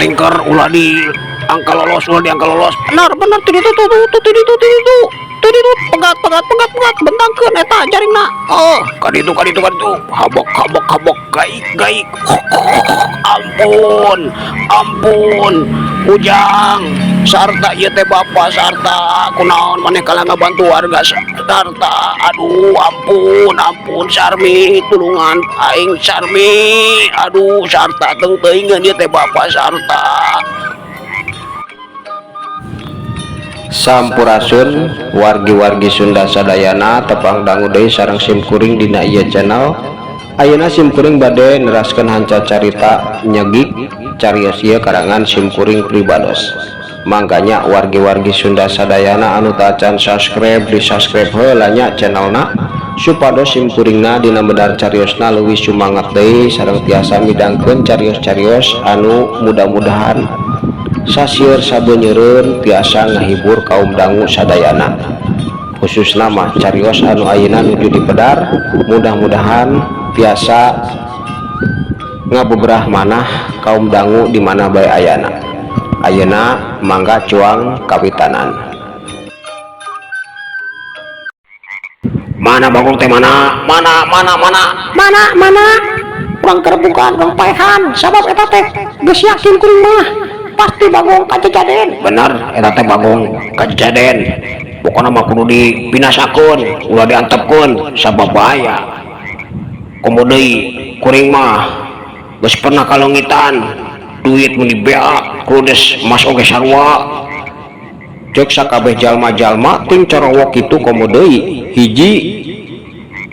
Tingkar ulah di angka lolos, benar itu pegat bentangkeun eta jaringna. Oh kaditu habok gaik ampun ujang sarta ieu teh bapak sarta kunaon maneh kala ngabantu warga sarta. Aduh ampun Sarmi tulungan aing Sarmi, aduh sarta teuing ieu teh bapak sarta. Sampurasun wargi-wargi Sunda sadayana tepang dangu deui sareng simkuring dina ieu channel. Ayeuna simkuring bade neraskeun hanca carita nyegik carios ieu karangan simkuring Pribados. Mangkanya wargi-wargi Sunda sadayana anu teu acan subscribe di subscribe heula nya channelna supados simkuringna dina medar cariosna leuwih sumangat deui sareng tiasa midangkeun carios-carios anu mudah-mudahan sasieur sabeunyereun tiasa ngahibur kaum dangu sadayana, khususna mah carios anu ayeuna nuju di pedar mudah-mudahan tiasa ngabeberah manah kaum dangu di mana bae ayana. Ayeuna mangga cuang kawitanan. Mana bagong teh mana kurang kerbukan kurang paehan sabab eta teh geus yakin kuring mah pasti bagong kajejaden. bener eta teh bagong kajejaden, pokona mah kudu dipinasakeun ulah diantepkeun sabab bahaya. Komo deui kuring mah geus pernah kalongitan duit mun di BA kudes emas oge sarua cek sakabeh jalma-jalma ting corowok kitu. Komo deui hiji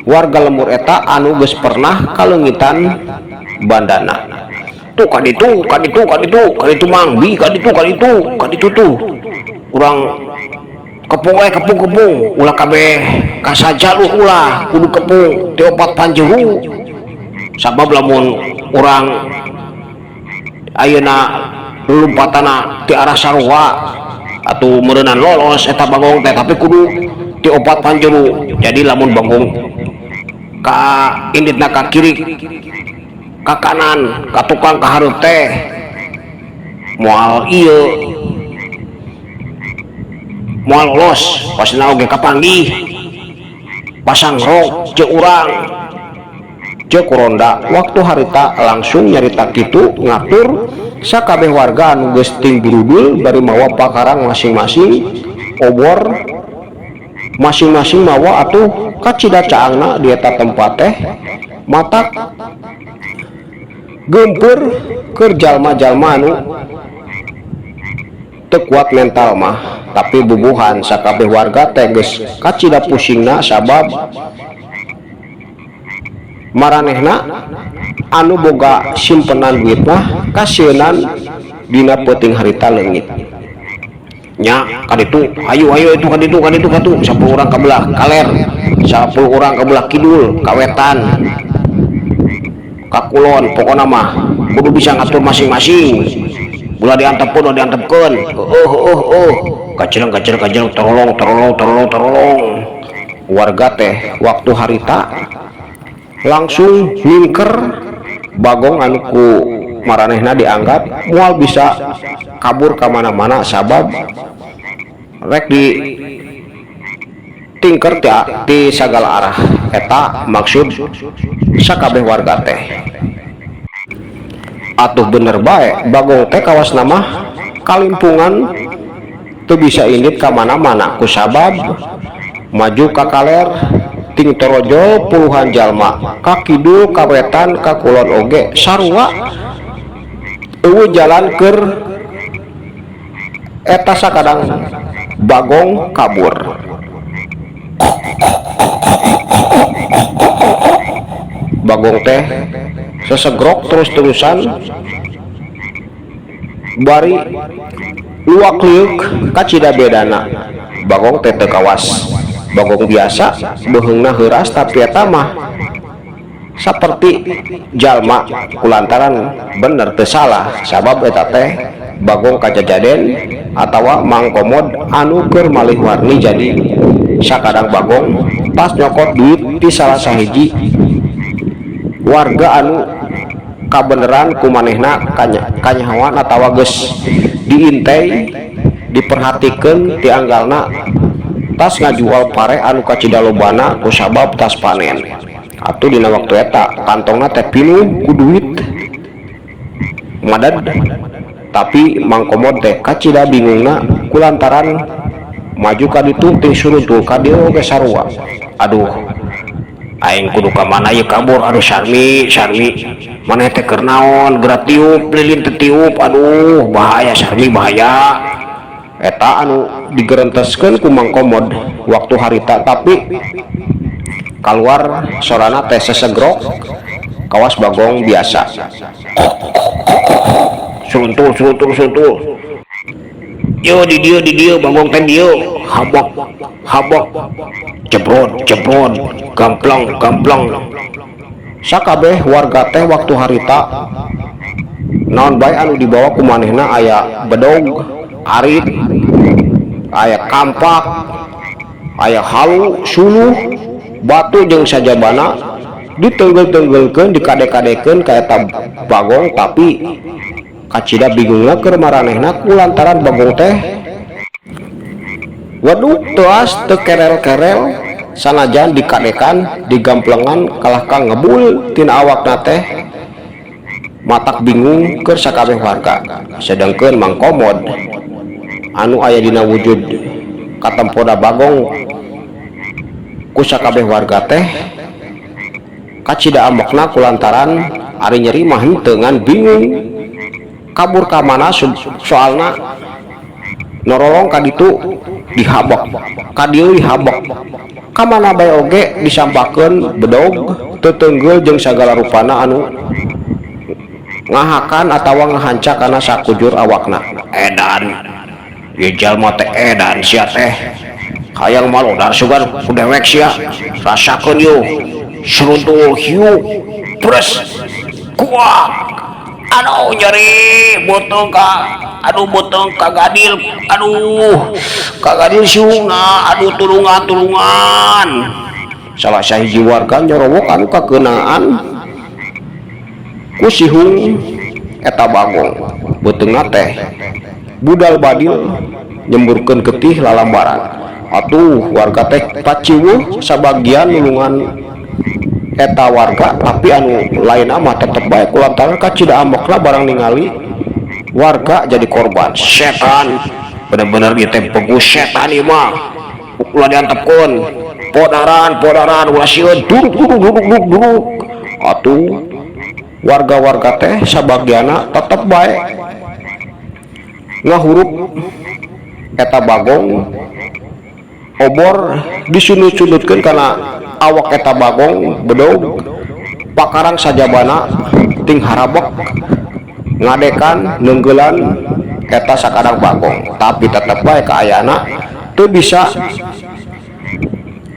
warga lembur eta anu geus pernah kalongitan bandana tuh kaditu mangbi kaditu tuh kurang kepung ulah kabeh kasajaluh ulah kudu kepung ti opat panjeru sabab lamun urang ayeuna lulumpatana ti arah sarua atuh meureunan lolos eta bagong teh tapi kudu ti opat panjeru. Jadi lamun bagong ka inditna ka kiri ka kanan ka tukang ka hareup teh moal ieu moal lolos pasna oge kapanggih pasang rok ceu urang ceu kuronda waktu harita langsung nyarita kitu ngatur sakabeh warga anu geus ting birudul bari mawa pakarang masing-masing obor masing-masing mawa atuh ka cidacaangna di eta tempat teh matak gempeur keur jalma-jalma anu teu kuat mental mah tapi bubuhan sakabeh warga teh geus kacida pusingna sabab maranehna anu boga simpenan duit mah kasienan dina peuting harita leungit nya kaditu ayo itu kaditu 10 urang ka belah kaler 10 urang ka belah kidul kawetan kakulon pokona mah kudu bisa ngatur masing-masing ulah diantepkeun kacil tolong warga teh waktu harita langsung ningker bagong anu ku maranehna dianggap moal bisa kabur ka mana-mana sabab rek di tingker ti sagala arah. Eta maksud sakabeh warga teh. Atuh bener bae Bagong teh kawas nama kalimpungan teu bisa indit ka mana-mana kusabab maju ka kaler ting torojo puluhan jalma ka kidul ka wetan ka kulon oge sarua eueuh jalan keur eta sakadang Bagong kabur. Bagong teh sesegrok terus-terusan bari luak liuk kacida bedana. Bagong teh teu kawas Bagong biasa beheungna heuras tapi eta mah saperti jalma kulantaran bener teu salah sabab eta teh Bagong kajajaden atawa mangkomod anu keur malih warni jadi sakadang Bagong pas nyokot duit di salah sahiji warga anu kabeneran kumanehna kanyahoan atawa geus diintei diperhatikeun ti anggalna tas ngajual pare anu kacida lobana kusabab tas panen. Atuh dina waktu eta kantongna teh pinuh ku duit madad tapi mangkomod teh kacida bingungna kulantaran maju ka ditu ting suruntul ka dieu ge sarua. Aduh aing kudu ka mana ye kabur. Aduh Sarmi maneh teh keur naon geura tiup lilin teh tiup. Aduh bahaya Sarmi bahaya. Eta anu digerenteskeun ku mangkomod waktu harita tapi keluar sorana teh sesegrok kawas Bagong biasa suntul yo di dieu Bagong teh dieu habok jebrot gamplang sakabeh warga teh waktu harita naon bae anu dibawa ku manehna aya bedog arit aya kampak aya halu suluh batu jeung sajabana ditenggel-tenggelkeun dikade-kadekeun ka eta Bagong tapi kacida bingungna keur maranehna kulantaran Bagong teh waduh teuas teu kerel-kerel sanajan dikadekan digamplengan kalah ka ngebul tina awakna teh matak bingung keur sakabeh warga. Sedengkeun mangkomod anu aya dina wujud katempoda Bagong ku sakabeh warga teh kacida amokna kulantaran ari nyeri mah henteu ngan bingung kabur ka mana soalna norolong ka ditu dihabok ka dieu dihabok ka mana bae oge disampakeun bedog teu teunggul jeung sagala rupana anu ngahakan atawa ngahancak kana sakujur awakna. Edan ieu jalma teh edan sia teh hayang malodar sugan ku dewek sia rasakeun yeuh seruntul hiu terus kuak aduh nyeri botong ka gadil aduh ka gadil siungna aduh tulungan salah sahiji warga nyorowok anu kakeunaan ku sihung eta Bagong beutengna teh budal badil nyemburkeun getih lalambaran. Atuh warga teh paciwuh sabagian nulungan eta warga tapi anu lain mah tetep bae kulantaran kacida amokna barang ningali warga jadi korban setan. Bener-bener ieu teh pegus setan ieu mah ulah diantepkeun podaran ulah sieun duduk. Atuh warga-warga teh sabagiana tetep bae ngahurup eta Bagong obor disundut-sundutkeun kana awak eta Bagong bedog pakarang sajabana ting harabek ngadekan neunggelan eta sakadang Bagong tapi tetep bae kaayana teu bisa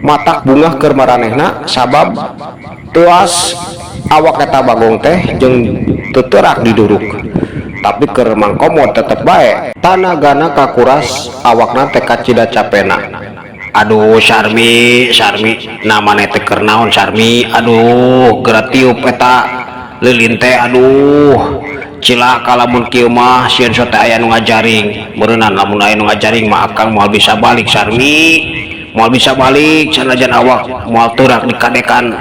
matak bungah keur maranehna sabab teuas awak eta Bagong teh jeung teu teurak diduruk tapi keur mangkomod tetep bae tanagana kakuras awakna teh kacida capena. Aduh Sarmi namana teh keur naon Sarmi. Aduh geura tiup eta lilin teh. Aduh cilaka lamun kieu mah sieun teh aya nu ngajaring meureunana lamun aya nu ngajaring mah akang moal bisa balik Sarmi mau bisa balik sanajan awak mau turak dikadekan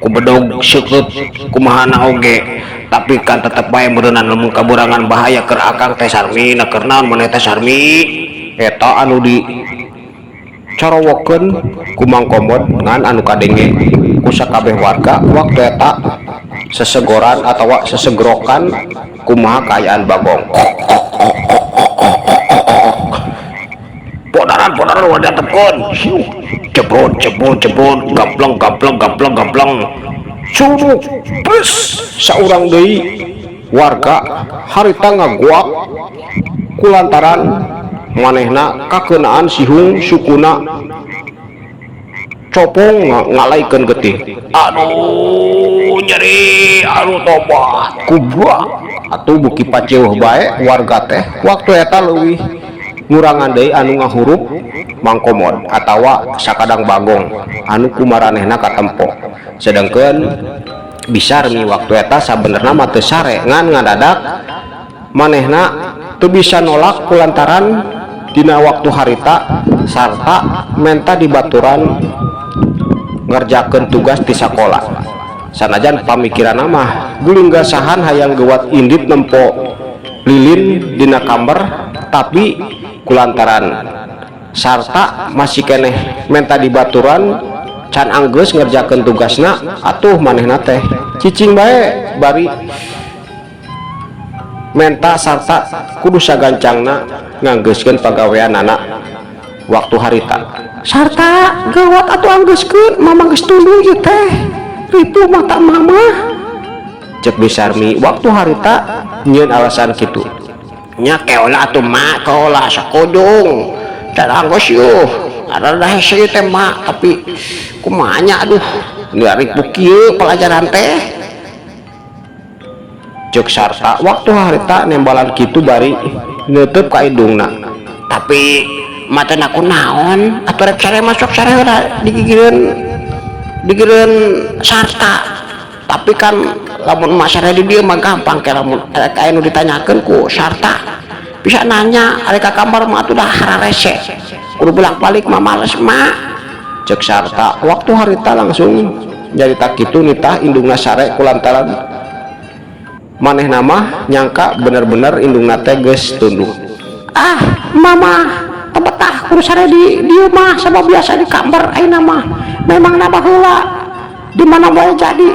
ku bedog syukut kumahana oge, tapi kan tetep bae meureunana lamun kaburangan bahaya keur akang teh Sarmi na keur naon maneh teh Sarmi eta anu di corowokeun ku Mang Komod ngan anu kadenge ku sakabeh warga waktu eta sesegoran atawa sesegerokan kumaha kaayaan Bagong. Podaran wadah tepun cepot gapleng curug bus saurang deui warga harita ngaguak kulantaran manehna kakeunaan sihung sukuna copong ngalaikeun getih. Aduh nyeri anu tobat kubra atuh buki paceuh bae warga teh waktu eta leuwih ngurangan deui anu ngahurup Mang Komod atawa sakadang Bagong anu kumaranehna katempo. Sedengkeun Bisarmi waktu eta sabenerna mah teu sare ngan ngadadak manehna teu bisa nolak kulantaran dina waktu harita sarta menta dibaturan ngerjakeun tugas di sekolah. Sanajan pamikiran mah guling gasahan hayang gewat indit nempo lilin dina kamar, tapi kulantaran sarta masih keneh menta dibaturan can anggeus ngerjakeun tugasna atuh manehna teh cicing bae bari menta sarta kudu sagancangna nganggeuskeun pagaweanana waktu harita sarta gawat atuh anggeuskeun mama geus tunduh ieu teh ritu mata mama cek Bisarmi waktu harita nyieun alasan kitu nya keola atuh mak keola sakojong darangos yuh ada hese teh mak tapi kumanya aduh dari kieu pelajaran teh cek sarta waktu harita nembalan kitu bari neuteub ka indungna tapi mata aku naon atuh rek sare masuk sare digireun sarta tapi kan lamun masyarakat di dia mah gampang kayak lamun anu ditanyakeun ku sarta bisa nanya ari ka kamar mah atuh dah hararese kudu bolak-balik mah males mak cek sarta waktu harita langsung nyarita kitu nitah indungna sare kulantaran manehna mah nyangka bener-bener indungna teh geus tunduh. Mama tebetah kudu sare di dieu mah sabab biasa di kamar ayeuna mah memang na baheula di mana bae jadi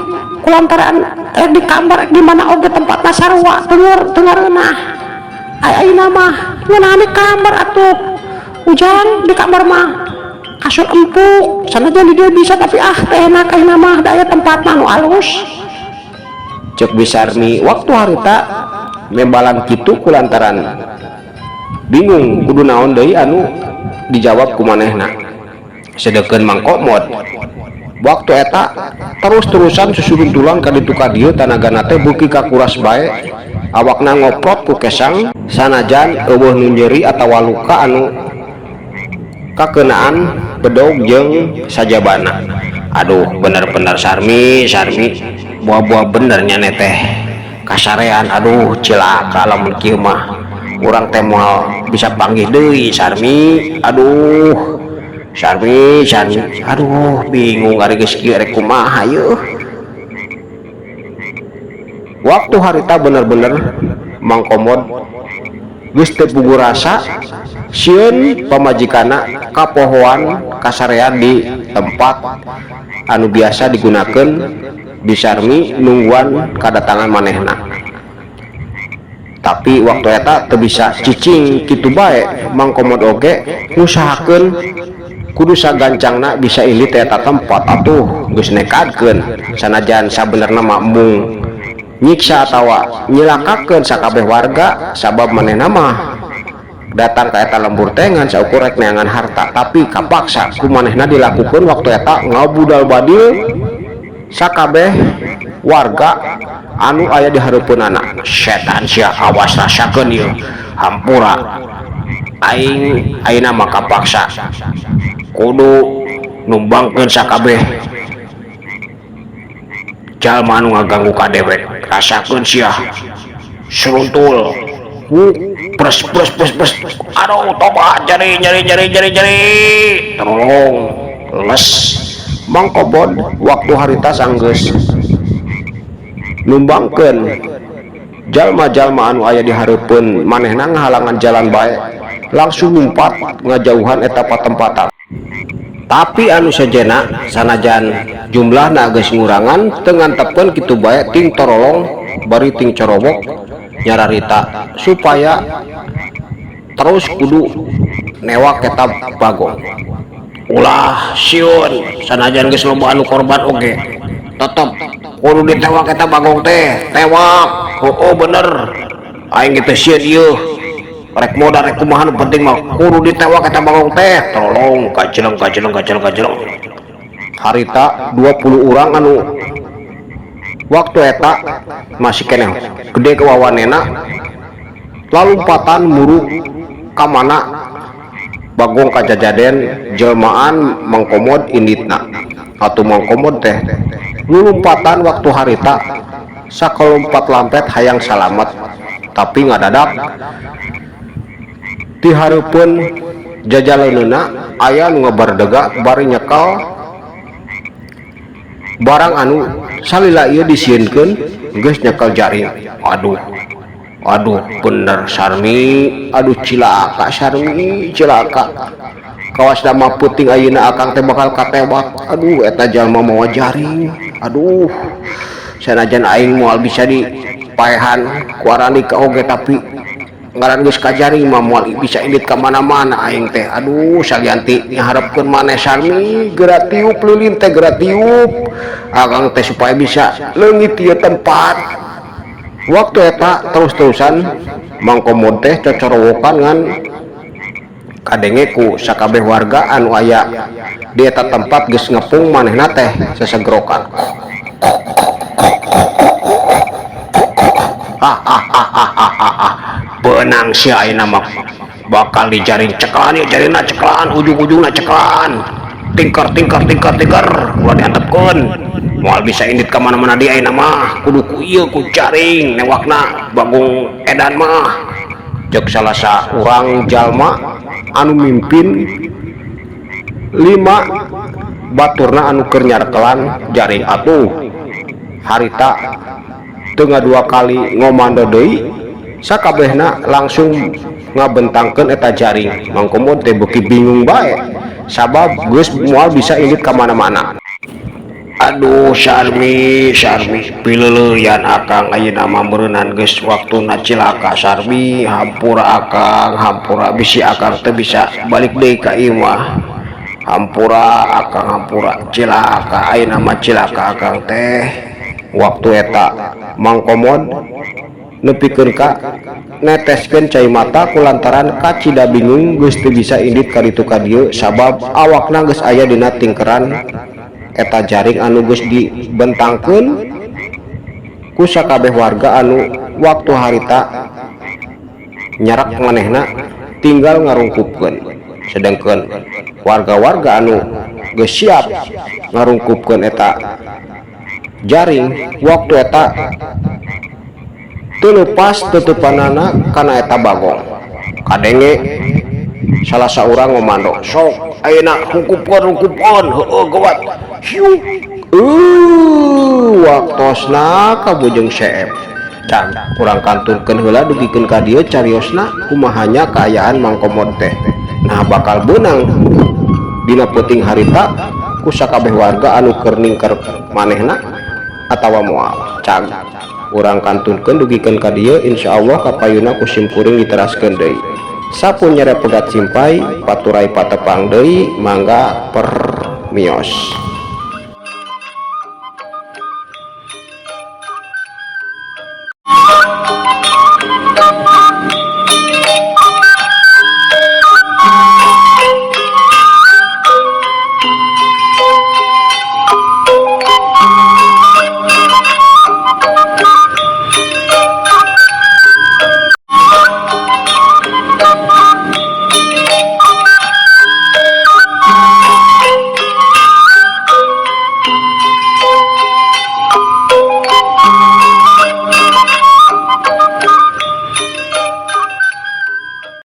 kulantaran di kamar di mana oge tempatna sarua tengereunah ayeuna mah ngeunaan di kamar atuh hujan di kamar mah kasur empuk sanajan di dieu bisa tapi teh enak ayeuna mah da aya tempatna anu alus cek Bisarmi waktu harita membalan kitu kulantaran bingung kudu naon deui anu dijawab ku manehna. Sedengkeun Mang Komod waktu eta terus-terusan susurun tulang ka ditu ka dieu tanagana teh beuki kakuras bae awakna ngoprot ku kesang sanajan eueuh nu nyeri atawa luka anu kakeunaan bedog jeung sajabana. Aduh bener-bener Sarmi buah-buah bener nyane teh kasarean. Aduh cilaka lamun kieu mah urang teh moal bisa panggih deui Sarmi. Aduh Sarmi aduh bingung ari geus kieu rek kumaha yeuh. Waktu harita bener-bener Mang Komod geus teu puguh rasa sieun pamajikanna kapohoan kasarean di tempat anu biasa digunakeun Bisarmi nungguan kedatangan manehna. Tapi waktu eta teu bisa cicing kitu bae Mang Komod oge ngusahakeun kudu sagancangna bisa ilit eta tempat atuh geus nekadkeun sanajan sabenerna mah mung nyiksa atawa nyilakakeun sakabeh warga sabab manehna mah datang ka eta lembur teh ngan saukur rek neangan harta, tapi kapaksa ku manehna dilakukeun waktu eta ngabudal badil sakabeh warga anu aya di hareupeunana. Setan sia awas rasakeun ieu hampura aing ayeuna mah kapaksa kudu numbangkeun sakabeh jalma anu ngaganggu ka dewek. Rasakeun sia seruntul pres aduh tobat jari tolong les mangkobod waktu harita sanggeus numbangkeun jalma-jalma anu aya di hareupeun manehna ngahalangan jalan bae langsung ngumpat ngajauhan eta patempatan. Tapi anu sejenna sanajan jumlahna geus ngurangan teu ngantepkeun kitu bae ting torolong bari ting corobok nyararita supaya terus kudu newak eta bagong. Ulah sieun sanajan geus loba anu korban oge tetep kudu ditewak eta bagong teh tewak. Oh bener aing kitu sieun ieu rek modal rek kumaha nu penting mah kudu ditewak eta bagong teh. Tolong kajeleng harita 20 urang anu waktu eta masih keneh gede kewawanena lalumpatan muru kamana bagong kajajaden jelmaan mangkomod inditna atau mangkomod teh lulumpatan waktu harita sakalompat lampet hayang salamet tapi ngadadak di hareupeun jajaleunna aya nu ngabardega bari nyekel barang anu salila ieu disieunkeun geus nyekel jaring. Aduh bener Sarmi, aduh cilaka Sarmi, cilaka kawas nama puting ayeuna akang teh bakal katewak. Aduh eta jalma mawa jaring. Aduh sanajan aing moal bisa dipaehan ku Arandika oge tapi ngaran geus ka jaring mah moal bisa indit ka mana-mana aing teh. Aduh salianti nyaharepkeun maneh Sarmi geura tiup lilin teh geura tiup akang teh supaya bisa leungit ieu tempat. Waktu eta terus-terusan mangkomod teh cocorowokan ngan kadenge ku sakabeh warga anu aya di eta tempat geus ngepung manehna teh sesegerokan. Benang si ayeuna mah bakal dijaring cekelan ya jarina cekelan ujung-ujungna cekelan tingker ulah diantepkeun moal bisa indit ka mana-mana di ayeuna mah kudu ku ieu ku jaring newakna bagong edan mah jeung salasa urang jalma anu mimpin 5 baturna anu keur nyarekelan jaring atuh harita teu ngadua kali ngomando deui sakabehna langsung ngabentangkeun eta jaring mangkomod teh beuki bingung bae sabab geus moal bisa indit ka mana-mana. Aduh Sarmi pileuleyan akang ayeuna mah beureunan geus waktuna cilaka Sarmi hampura akang hampura bisi akang teu bisa balik deui ka ieu mah hampura akang hampura cilaka ayeuna mah cilaka akang teh waktu eta mangkomod nepikeun ka neteskeun cai mata kulantaran kacida bingung geus teu bisa indit ka ditu ka dieu sabab awakna geus aya dina tingkeran eta jaring anu geus dibentangkeun ku sakabeh warga anu waktu harita nyarak manehna tinggal ngarungkupkeun sedengkeun warga-warga anu geus siap ngarungkupkeun eta jaring waktu eta teu lepas tutupanana kana eta bagong kadenge salah saurang ngomando sok ayeuna rungkupkeun heueuh gawat hiu waktosna kabujeng seep can urang kanturkeun heula dugikeun ka dieu cariosna kumahanya kaayaan mangkomod teh nah bakal beunang dina peuting harita ku sakabeh warga anu keur ningker manehna atawa moal can urang kantunkeun dugikeun ka dieu insyaallah kapayuna ku simkuring diteraskeun deui sapunya pegat simpai paturai patepang deui mangga permios.